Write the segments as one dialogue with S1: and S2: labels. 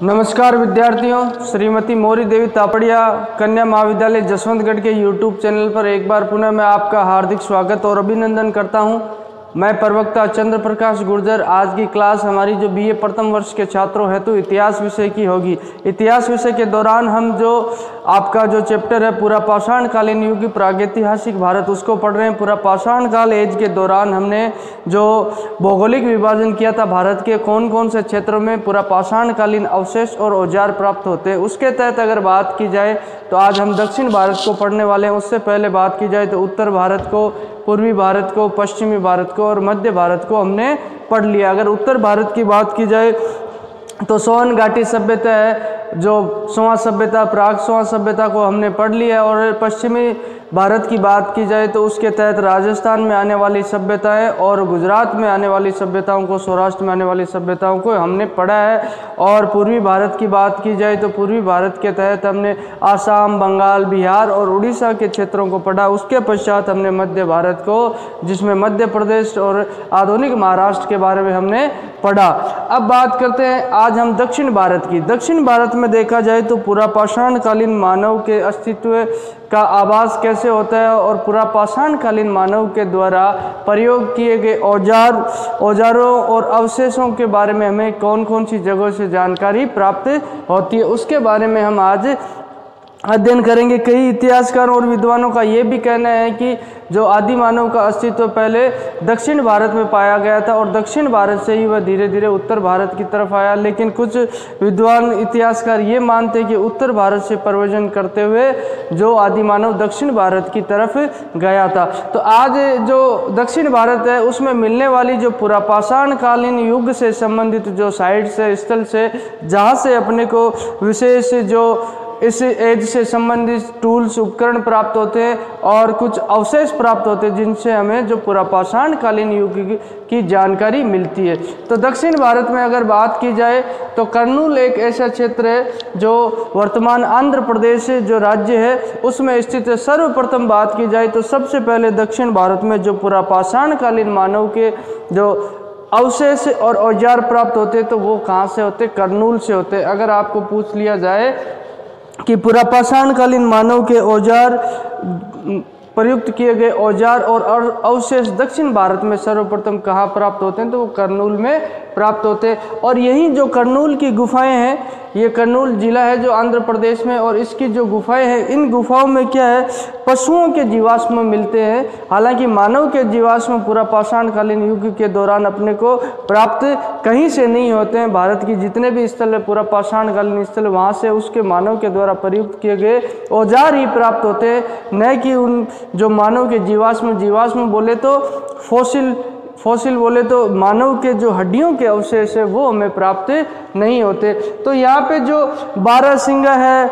S1: नमस्कार विद्यार्थियों, श्रीमती मौरी देवी तापड़िया कन्या महाविद्यालय जसवंतगढ़ के YouTube चैनल पर एक बार पुनः मैं आपका हार्दिक स्वागत और अभिनंदन करता हूं। मैं प्रवक्ता चंद्र प्रकाश गुर्जर। आज की क्लास हमारी जो BA प्रथम वर्ष के छात्रों हेतु इतिहास विषय की होगी। इतिहास विषय के दौरान हम जो आपका जो चैप्टर है पूरा पाषाण कालीन युग प्रागैतिहासिक भारत उसको पढ़ रहे हैं। पूरा पाषाण काल एज के दौरान हमने जो भौगोलिक विभाजन किया था भारत के कौन कौन से क्षेत्रों में पूरा पाषाण कालीन अवशेष और औजार प्राप्त होते हैं, उसके तहत अगर बात की जाए तो आज हम दक्षिण भारत को पढ़ने वाले हैं। उससे पहले बात की जाए तो उत्तर भारत को, पूर्वी भारत को, पश्चिमी भारत को और मध्य भारत को हमने पढ़ लिया। अगर उत्तर भारत की बात की जाए तो सोन घाटी सभ्यता है, जो सोआ सभ्यता, प्राग सोआ सभ्यता को हमने पढ़ लिया। और पश्चिमी भारत की बात की जाए तो उसके तहत राजस्थान में आने वाली सभ्यताएं और गुजरात में आने वाली सभ्यताओं को, सौराष्ट्र में आने वाली सभ्यताओं को हमने पढ़ा है। और पूर्वी भारत की बात की जाए तो पूर्वी भारत के तहत हमने आसाम, बंगाल, बिहार और उड़ीसा के क्षेत्रों को पढ़ा। उसके पश्चात हमने मध्य भारत को, जिसमें मध्य प्रदेश और आधुनिक महाराष्ट्र के बारे में हमने पढ़ा। अब बात करते हैं आज हम दक्षिण भारत की। दक्षिण भारत में देखा जाए तो पूरा पाषाण कालीन मानव के अस्तित्व का आभास कैसे होता है और पूरा पाषाण कालीन मानव के द्वारा प्रयोग किए गए औजारों और अवशेषों के बारे में हमें कौन कौन सी जगहों से जानकारी प्राप्त होती है, उसके बारे में हम आज अध्ययन करेंगे। कई इतिहासकारों और विद्वानों का ये भी कहना है कि जो आदि मानव का अस्तित्व पहले दक्षिण भारत में पाया गया था और दक्षिण भारत से ही वह धीरे धीरे उत्तर भारत की तरफ आया। लेकिन कुछ विद्वान इतिहासकार ये मानते हैं कि उत्तर भारत से प्रव्रजन करते हुए जो आदि मानव दक्षिण भारत की तरफ गया था। तो आज जो दक्षिण भारत है उसमें मिलने वाली जो पूरा पाषाण कालीन युग से संबंधित जो साइट्स है, स्थल से, जहाँ से अपने को विशेष जो इस एज से संबंधित टूल्स, उपकरण प्राप्त होते हैं और कुछ अवशेष प्राप्त होते हैं जिनसे हमें जो पूरा पाषाण कालीन युग की जानकारी मिलती है। तो दक्षिण भारत में अगर बात की जाए तो कर्नूल एक ऐसा क्षेत्र है जो वर्तमान आंध्र प्रदेश जो राज्य है उसमें स्थित है। सर्वप्रथम बात की जाए तो सबसे पहले दक्षिण भारत में जो पूरा पाषाण कालीन मानव के जो अवशेष और औजार प्राप्त होते हैं तो वो कहाँ से होते? कर्नूल से होते। अगर आपको पूछ लिया जाए कि पूरा पाषाण कालीन मानव के औजार, प्रयुक्त किए गए औजार और अवशेष दक्षिण भारत में सर्वप्रथम कहाँ प्राप्त होते हैं तो वो कर्नूल में प्राप्त होते हैं। और यही जो कर्नूल की गुफाएं हैं, ये कर्नूल जिला है जो आंध्र प्रदेश में, और इसकी जो गुफाएं हैं इन गुफाओं में क्या है, पशुओं के जीवाश्म मिलते हैं। हालांकि मानव के जीवाश्म पूरा पाषाण कालीन युग के दौरान अपने को प्राप्त कहीं से नहीं होते हैं। भारत की जितने भी स्थल है पूरा पाषाण कालीन स्थल, वहाँ से उसके मानव के द्वारा प्रयुक्त किए गए औजार ही प्राप्त होते हैं, न कि उन जो मानव के जीवाश्म बोले तो फॉसिल बोले तो मानव के जो हड्डियों के अवशेष है वो हमें प्राप्त नहीं होते। तो यहाँ पे जो बारहसिंगा है,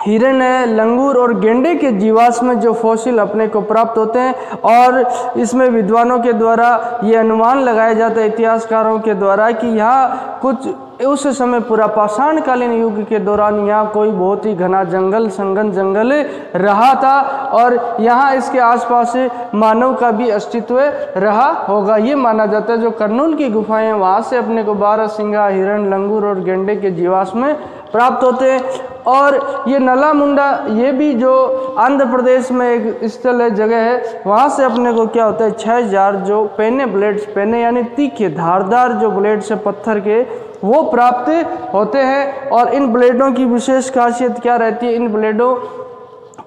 S1: हिरण है, लंगूर और गेंडे के जीवाश्म जो फॉसिल अपने को प्राप्त होते हैं। और इसमें विद्वानों के द्वारा ये अनुमान लगाया जाता है, इतिहासकारों के द्वारा, कि यहाँ कुछ उस समय पूरा पाषाण कालीन युग के दौरान यहाँ कोई बहुत ही घना जंगल, संघन जंगल रहा था और यहाँ इसके आसपास मानव का भी अस्तित्व रहा होगा, ये माना जाता है। जो कर्नूल की गुफाएं हैं वहाँ से अपने को बारहसिंगा, हिरण, लंगूर और गेंडे के जीवाश्म प्राप्त होते हैं। और ये नला मुंडा, ये भी जो आंध्र प्रदेश में एक स्थल है, जगह है, वहाँ से अपने को क्या होता है 6000 जो पेने ब्लेड्स, पेने यानी तीखे धारदार जो ब्लेड्स है पत्थर के, वो प्राप्त होते हैं। और इन ब्लेडों की विशेष खासियत क्या रहती है, इन ब्लेडों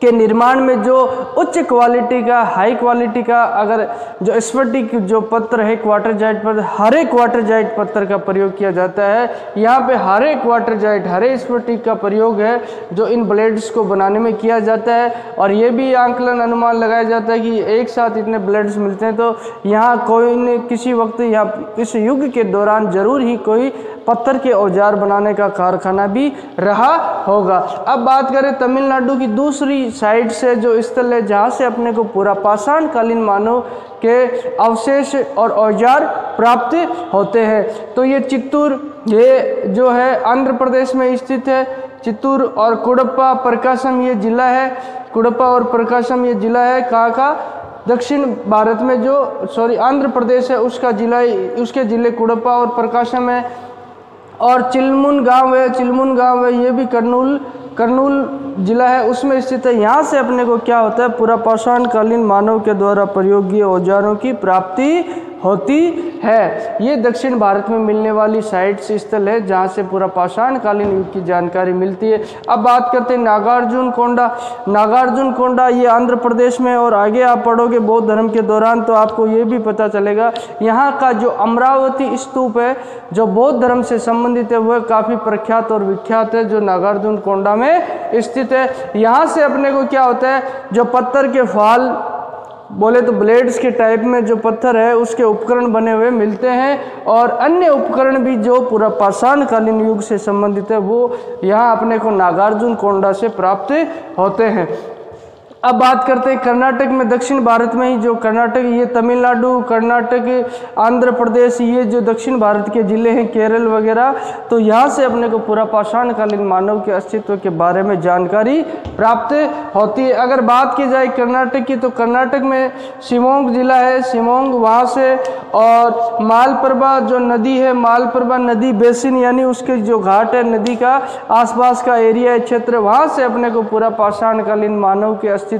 S1: के निर्माण में जो उच्च क्वालिटी का, हाई क्वालिटी का, अगर जो स्फटिक जो पत्थर है, क्वार्टरजाइट पत्थर, हरे क्वार्टरजाइट पत्थर का प्रयोग किया जाता है। यहाँ पे हरे क्वार्टरजाइट, हरे स्फटिक का प्रयोग है जो इन ब्लेड्स को बनाने में किया जाता है। और ये भी आंकलन, अनुमान लगाया जाता है कि एक साथ इतने ब्लेड्स मिलते हैं तो यहाँ कोई न किसी वक्त, यहाँ इस युग के दौरान जरूर ही कोई पत्थर के औजार बनाने का कारखाना भी रहा होगा। अब बात करें तमिलनाडु की दूसरी साइड से जो स्थल है जहाँ से अपने को पूरा पाषाण कालीन मानव के अवशेष और औजार प्राप्त होते हैं। तो ये चित्तूर, ये जो है आंध्र प्रदेश में स्थित है। चित्तूर और कुडप्पा प्रकाशम ये जिला है, कुडप्पा और प्रकाशम ये जिला है कहाँ का, दक्षिण भारत में जो आंध्र प्रदेश है उसका जिला, उसके जिले कुडप्पा और प्रकाशम है। और चिलमुन गांव है, ये भी कर्नूल जिला है, उसमें स्थित है। यहाँ से अपने को क्या होता है, पूरा पाषाण कालीन मानव के द्वारा प्रयोज्य औजारों की प्राप्ति होती है। ये दक्षिण भारत में मिलने वाली साइट्स स्थल है जहाँ से पूरा पाषाण कालीन युग की जानकारी मिलती है। अब बात करते हैं नागार्जुन कोंडा ये आंध्र प्रदेश में, और आगे आप पढ़ोगे बौद्ध धर्म के दौरान तो आपको ये भी पता चलेगा यहाँ का जो अमरावती स्तूप है जो बौद्ध धर्म से संबंधित है वह काफ़ी प्रख्यात और विख्यात है, जो नागार्जुन कोंडा में स्थित है। यहाँ से अपने को क्या होता है, जो पत्थर के फाल बोले तो ब्लेड्स के टाइप में जो पत्थर है उसके उपकरण बने हुए मिलते हैं, और अन्य उपकरण भी जो पूरा पाषाण कालीन युग से संबंधित है वो यहाँ अपने को नागार्जुन कोंडा से प्राप्त होते हैं। अब बात करते हैं कर्नाटक में, दक्षिण भारत में ही जो कर्नाटक, ये तमिलनाडु, कर्नाटक, आंध्र प्रदेश, ये जो दक्षिण भारत के ज़िले हैं, केरल वगैरह, तो यहाँ से अपने को पूरा पाषाण कालीन मानव के अस्तित्व के बारे में जानकारी प्राप्त होती है। अगर बात की जाए कर्नाटक की, तो कर्नाटक में शिवमोगा जिला है, शिवमोगा वहाँ से, और मालप्रभा जो नदी है, मालप्रभा नदी बेसिन यानी उसके जो घाट है नदी का आसपास का एरिया है, क्षेत्र, वहाँ से अपने को पूरा पाषाण कालीन मानव के अस्तित्व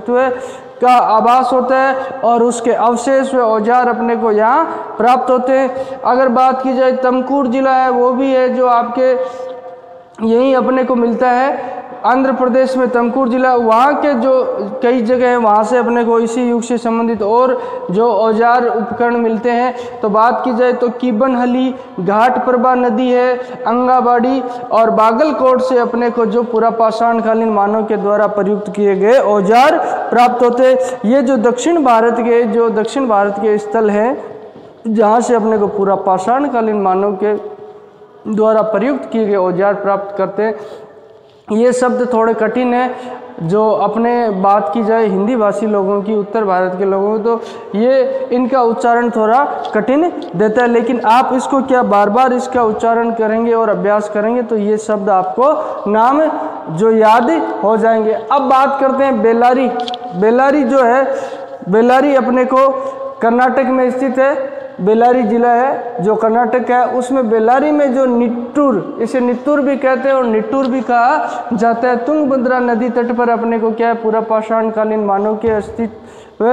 S1: का आभास होता है, और उसके अवशेष व औजार अपने को यहाँ प्राप्त होते हैं। अगर बात की जाए तमकुर जिला है, वो भी है जो आपके यहीं अपने को मिलता है, आंध्र प्रदेश में तमकुर जिला, वहाँ के जो कई जगह हैं वहाँ से अपने को इसी युग से संबंधित और जो औजार उपकरण मिलते हैं। तो बात की जाए तो कीबनहली, घाटप्रभा नदी है, अंगाबाड़ी और बागलकोट से अपने को जो पूरा पाषाण कालीन मानव के द्वारा प्रयुक्त किए गए औजार प्राप्त होते हैं। ये जो दक्षिण भारत के स्थल हैं जहाँ से अपने को पूरा पाषाण कालीन मानव के द्वारा प्रयुक्त किए गए औजार प्राप्त करते हैं। ये शब्द थोड़े कठिन है, जो अपने बात की जाए हिंदी भाषी लोगों की, उत्तर भारत के लोगों को, तो ये इनका उच्चारण थोड़ा कठिन देता है, लेकिन आप इसको क्या बार बार इसका उच्चारण करेंगे और अभ्यास करेंगे तो ये शब्द आपको नाम जो याद हो जाएंगे। अब बात करते हैं बेल्लारी जो है, बेल्लारी अपने को कर्नाटक में स्थित है, बेल्लारी जिला है जो कर्नाटक है, उसमें बेल्लारी में जो निट्टूर, इसे नित्तूर भी कहते हैं और निट्टूर भी कहा जाता है, तुंगभद्रा नदी तट पर अपने को क्या है, पूरा पाषाण कालीन मानव के अस्तित्व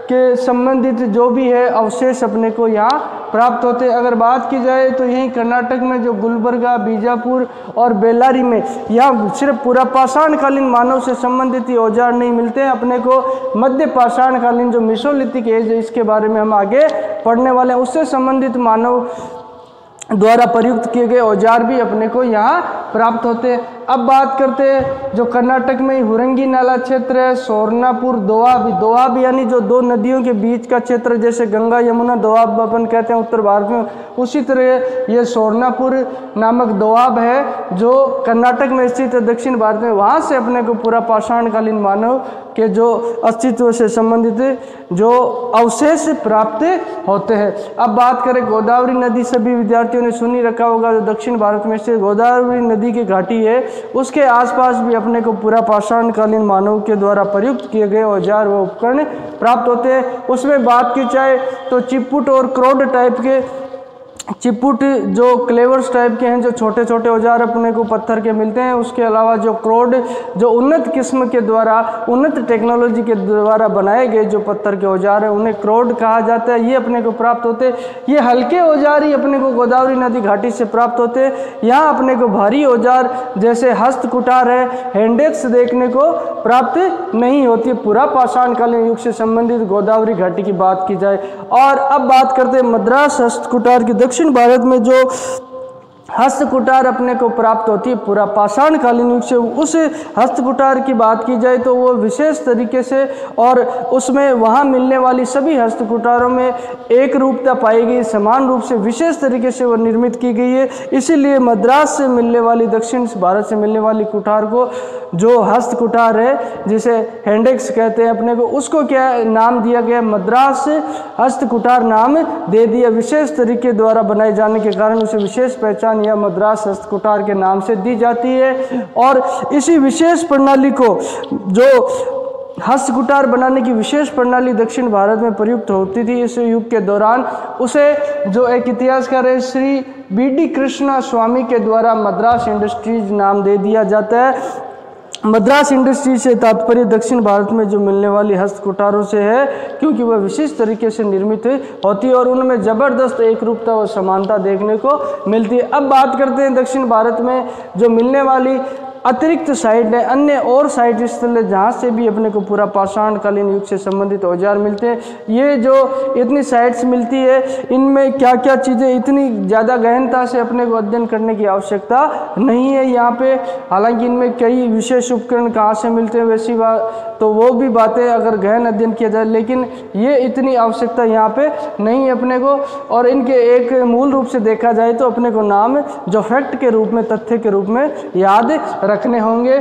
S1: के संबंधित जो भी है अवशेष अपने को यहाँ प्राप्त होते हैं। अगर बात की जाए तो यहीं कर्नाटक में जो गुलबर्गा, बीजापुर और बेल्लारी में यहाँ सिर्फ पूरा पाषाण कालीन मानव से संबंधित ही औजार नहीं मिलते हैं, अपने को मध्य पाषाण कालीन जो मेसोलिथिक एज है इसके बारे में हम आगे पढ़ने वाले हैं, उससे संबंधित मानव द्वारा प्रयुक्त किए गए औजार भी अपने को यहाँ प्राप्त होते हैं। अब बात करते हैं जो कर्नाटक में हुरंगी नाला क्षेत्र है, सोरनापुर, दोआब यानी जो दो नदियों के बीच का क्षेत्र, जैसे गंगा यमुना दोआब अपन कहते हैं उत्तर भारत में, उसी तरह ये सोरनापुर नामक दोआब है जो कर्नाटक में स्थित है दक्षिण भारत में। वहाँ से अपने को पूरा पाषाण कालीन मानव के जो अस्तित्व से संबंधित जो अवशेष प्राप्त होते हैं। अब बात करें गोदावरी नदी, सभी विद्यार्थियों ने सुनी रखा होगा, जो दक्षिण भारत में स्थित गोदावरी नदी की घाटी है उसके आसपास भी अपने को पूरा पाषाण कालीन मानव के द्वारा प्रयुक्त किए गए औजार व उपकरण प्राप्त होते हैं। उसमें बात की जाए तो चिपुट और क्रोड टाइप के, चिपुट जो क्लेवर्स टाइप के हैं, जो छोटे छोटे औजार अपने को पत्थर के मिलते हैं, उसके अलावा जो क्रोड जो उन्नत किस्म के द्वारा, उन्नत टेक्नोलॉजी के द्वारा बनाए गए जो पत्थर के औजार हैं उन्हें क्रोड कहा जाता है, ये अपने को प्राप्त होते हैं। ये हल्के औजार ही अपने को गोदावरी नदी घाटी से प्राप्त होते हैं। यहाँ अपने को भारी औजार जैसे हस्तकुटार है, हैंडेक्स देखने को प्राप्त नहीं होती। पूरा पाषाण कालीन युग से संबंधित गोदावरी घाटी की बात की जाए। और अब बात करते हैं मद्रास हस्तकुटार की। दक्षिण भारत में जो हस्तकुटार अपने को प्राप्त होती है पूरा पाषाण कालीन युग से, उस हस्तकुटार की बात की जाए तो वो विशेष तरीके से, और उसमें वहाँ मिलने वाली सभी हस्तकुटारों में एक रूपता पाई गई, समान रूप से विशेष तरीके से वो निर्मित की गई है। इसीलिए मद्रास से मिलने वाली, दक्षिण भारत से मिलने वाली कुठार को जो हस्तकुटार है जिसे हैंडेक्स कहते हैं अपने को, उसको क्या नाम दिया गया, मद्रास हस्तकुटार नाम दे दिया। विशेष तरीके द्वारा बनाए जाने के कारण उसे विशेष पहचान या मद्रास हस्तकुटार के नाम से दी जाती है। और इसी विशेष प्रणाली को जो हस्त कुठार बनाने की विशेष प्रणाली दक्षिण भारत में प्रयुक्त होती थी इस युग के दौरान, उसे जो एक इतिहासकार है श्री BD कृष्णा स्वामी के द्वारा मद्रास इंडस्ट्रीज नाम दे दिया जाता है। मद्रास इंडस्ट्री से तात्पर्य दक्षिण भारत में जो मिलने वाली हस्त कुठारों से है, क्योंकि वह विशिष्ट तरीके से निर्मित होती है और उनमें ज़बरदस्त एक रूपता और समानता देखने को मिलती है। अब बात करते हैं दक्षिण भारत में जो मिलने वाली अतिरिक्त साइट है, अन्य और साइट स्थल है जहाँ से भी अपने को पूरा पाषाण कालीन युग से संबंधित औजार मिलते हैं। ये जो इतनी साइट्स मिलती है, इनमें क्या क्या चीज़ें इतनी ज़्यादा गहनता से अपने को अध्ययन करने की आवश्यकता नहीं है यहाँ पे। हालांकि इनमें कई विशेष उपकरण कहाँ से मिलते हैं वैसी बात तो वो भी बातें अगर गहन अध्ययन किया जाए, लेकिन ये इतनी आवश्यकता यहाँ पे नहीं है अपने को। और इनके एक मूल रूप से देखा जाए तो अपने को नाम जो फैक्ट के रूप में, तथ्य के रूप में याद रखने होंगे।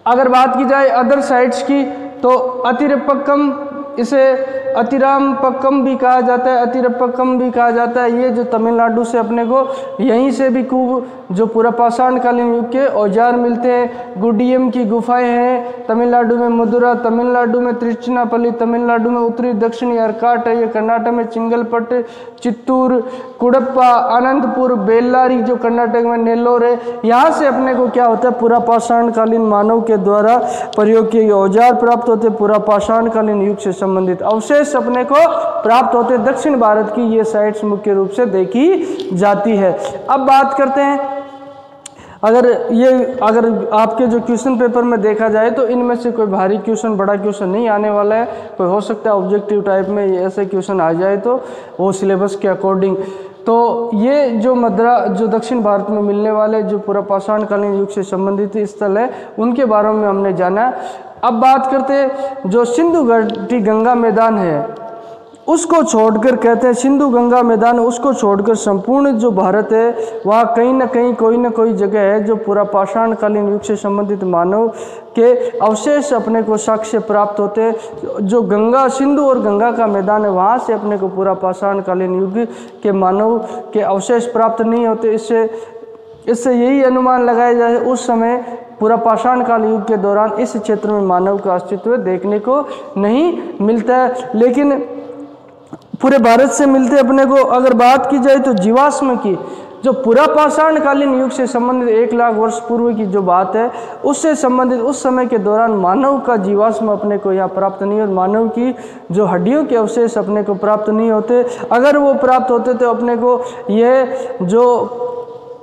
S1: अगर बात की जाए अदर साइट्स की तो अतिरपक्कम, इसे अतिरामपक्कम भी कहा जाता है, अतिरपक्कम भी कहा जाता है। ये जो तमिलनाडु से अपने को यहीं से भी खूब जो पूरा पाषाण कालीन युग के औजार मिलते हैं। गुडियम की गुफाएं हैं तमिलनाडु में, मदुरा तमिलनाडु में, तिरुचिनापल्ली तमिलनाडु में, उत्तरी दक्षिणी अर्काट है ये कर्नाटक में, चिंगलपट, चित्तूर, कुडप्पा, अनंतपुर, बेल्लारी जो कर्नाटक में, नेल्लोर है। यहाँ से अपने को क्या होता है, पूरा पाषाण कालीन मानव के द्वारा प्रयोग किए गए औजार प्राप्त होते, पूरा पाषाण कालीन युग से संबंधित अवशेष अपने को प्राप्त होते। दक्षिण भारत की ये साइट्स मुख्य रूप से देखी जाती है। अब बात करते हैं, अगर आपके जो क्वेश्चन पेपर में देखा जाए तो इनमें से कोई भारी क्वेश्चन, बड़ा क्वेश्चन नहीं आने वाला है। कोई हो सकता है ऑब्जेक्टिव टाइप में ऐसे क्वेश्चन आ जाए तो वो सिलेबस के अकॉर्डिंग। तो ये जो दक्षिण भारत में मिलने वाले जो पूरा पाषाण कालीन युग से संबंधित स्थल है उनके बारे में हमने जाना। अब बात करते हैं जो सिंधु घाटी गंगा मैदान है उसको छोड़कर, कहते हैं सिंधु गंगा मैदान, उसको छोड़कर संपूर्ण जो भारत है वहाँ कहीं ना कहीं कोई ना कोई जगह है जो पूरा पाषाण कालीन युग से संबंधित मानव के अवशेष अपने को साक्ष्य प्राप्त होते हैं। जो गंगा, सिंधु और गंगा का मैदान है वहाँ से अपने को पूरा पाषाण कालीन युग के मानव के अवशेष प्राप्त नहीं होते। इससे यही अनुमान लगाया जाए उस समय पूरा पाषाण काल युग के दौरान इस क्षेत्र में मानव का अस्तित्व देखने को नहीं मिलता है, लेकिन पूरे भारत से मिलते अपने को। अगर बात की जाए तो जीवाश्म की, जो पूरा पाषाण कालीन युग से संबंधित 1 लाख वर्ष पूर्व की जो बात है उससे संबंधित उस समय के दौरान मानव का जीवाश्म अपने को यहाँ प्राप्त नहीं, और मानव की जो हड्डियों के अवशेष अपने को प्राप्त नहीं होते। अगर वो प्राप्त होते तो अपने को यह जो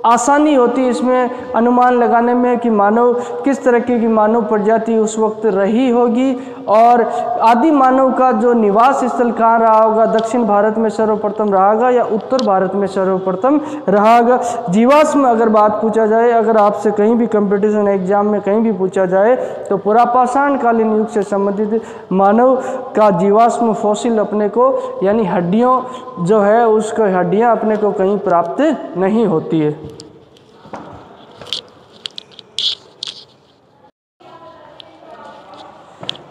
S1: आसानी होती इसमें अनुमान लगाने में कि मानव किस तरह की मानव प्रजाति उस वक्त रही होगी और आदि मानव का जो निवास स्थल कहाँ रहा होगा, दक्षिण भारत में सर्वप्रथम रहा होगा या उत्तर भारत में सर्वप्रथम रहा होगा। जीवाश्म अगर बात पूछा जाए, अगर आपसे कहीं भी कंपटीशन एग्जाम में कहीं भी पूछा जाए तो पूरा पाषाण कालीन युग से संबंधित मानव का जीवाश्म फॉसिल अपने को यानी हड्डियों जो है उसको हड्डियाँ अपने को कहीं प्राप्त नहीं होती है।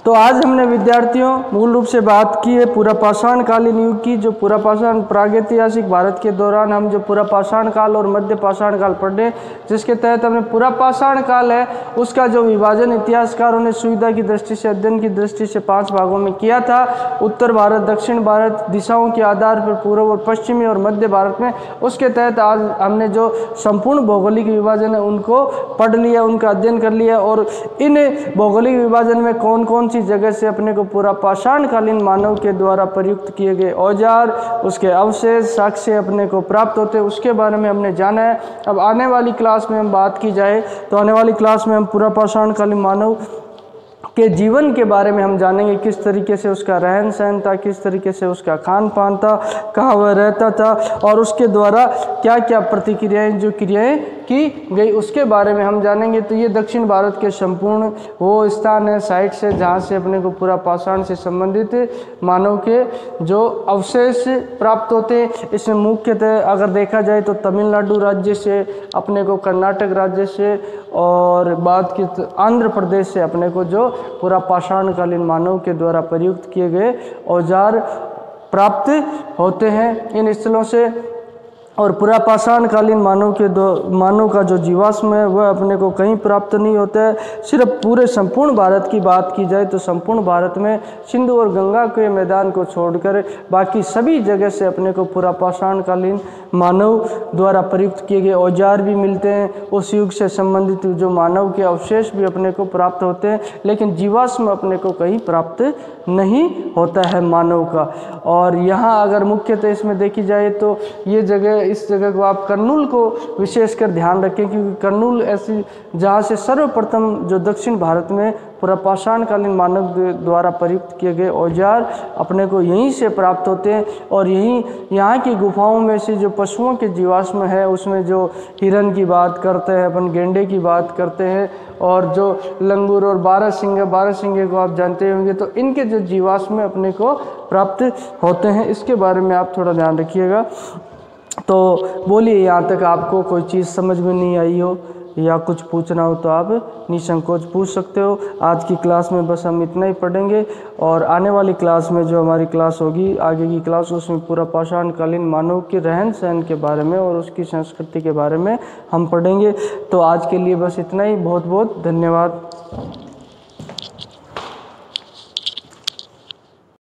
S1: तो आज हमने विद्यार्थियों मूल रूप से बात की है पूरा पाषाण कालीन युग की। जो पूरा पाषाण प्रागैतिहासिक भारत के दौरान हम जो पूरा पाषाण काल और मध्य पाषाण काल पढ़े, जिसके तहत हमने पूरा पाषाण काल है उसका जो विभाजन इतिहासकारों ने सुविधा की दृष्टि से, अध्ययन की दृष्टि से 5 भागों में किया था। उत्तर भारत, दक्षिण भारत, दिशाओं के आधार पर पूर्व और पश्चिमी और मध्य भारत में। उसके तहत आज हमने जो संपूर्ण भौगोलिक विभाजन है उनको पढ़ लिया, उनका अध्ययन कर लिया और इन भौगोलिक विभाजन में कौन कौन सी जगह से अपने को पूरा पाषाण कालीन मानव के द्वारा प्रयुक्त किए गए औजार, उसके अवशेष, साक्ष्य अपने को प्राप्त होते हैं, उसके बारे में हमने जाना है। अब आने वाली क्लास में हम बात की जाए तो आने वाली क्लास में हम पूरा पाषाण कालीन मानव के जीवन के बारे में हम जानेंगे, किस तरीके से उसका रहन सहन था, किस तरीके से उसका खान पान था, कहाँ वह रहता था और उसके द्वारा क्या क्या प्रतिक्रियाएं जो क्रियाएं की गई उसके बारे में हम जानेंगे। तो ये दक्षिण भारत के संपूर्ण वो स्थान है, साइट्स है जहाँ से अपने को पूरा पाषाण से संबंधित मानव के जो अवशेष प्राप्त होते हैं। इसमें मुख्यतः अगर देखा जाए तो तमिलनाडु राज्य से, अपने को कर्नाटक राज्य से और बात की तो आंध्र प्रदेश से अपने को जो पूरा पाषाण कालीन मानव के द्वारा प्रयुक्त किए गए औजार प्राप्त होते हैं इन स्थलों से। और पुरापाषाण कालीन मानव का जो जीवाश्म है वह अपने को कहीं प्राप्त नहीं होता है। सिर्फ पूरे संपूर्ण भारत की बात की जाए तो संपूर्ण भारत में सिंधु और गंगा के मैदान को छोड़कर बाकी सभी जगह से अपने को पुरापाषाण कालीन मानव द्वारा प्रयुक्त किए गए औजार भी मिलते हैं। उस युग से संबंधित जो मानव के अवशेष भी अपने को प्राप्त होते हैं, लेकिन जीवाश्म अपने को कहीं प्राप्त नहीं होता है मानव का। और यहाँ अगर मुख्यतः इसमें देखी जाए तो ये जगह, इस जगह को आप कर्नूल को विशेषकर ध्यान रखें, क्योंकि कर्नूल ऐसी जहाँ से सर्वप्रथम जो दक्षिण भारत में पुरापाषाण कालीन मानव द्वारा प्रयुक्त किए गए औजार अपने को यहीं से प्राप्त होते हैं। और यहाँ की गुफाओं में से जो पशुओं के जीवाश्म है उसमें जो हिरन की बात करते हैं, अपन गेंडे की बात करते हैं, और जो लंगूर और बारहसिंगे को आप जानते होंगे, तो इनके जो जीवाश्म अपने को प्राप्त होते हैं। इसके बारे में आप थोड़ा ध्यान रखिएगा। तो बोलिए, यहाँ तक आपको कोई चीज़ समझ में नहीं आई हो या कुछ पूछना हो तो आप निसंकोच पूछ सकते हो। आज की क्लास में बस हम इतना ही पढ़ेंगे, और आने वाली क्लास में जो हमारी क्लास होगी, आगे की क्लास, उसमें पुरापाषाण कालीन मानव के रहन सहन के बारे में और उसकी संस्कृति के बारे में हम पढ़ेंगे। तो आज के लिए बस इतना ही। बहुत बहुत धन्यवाद।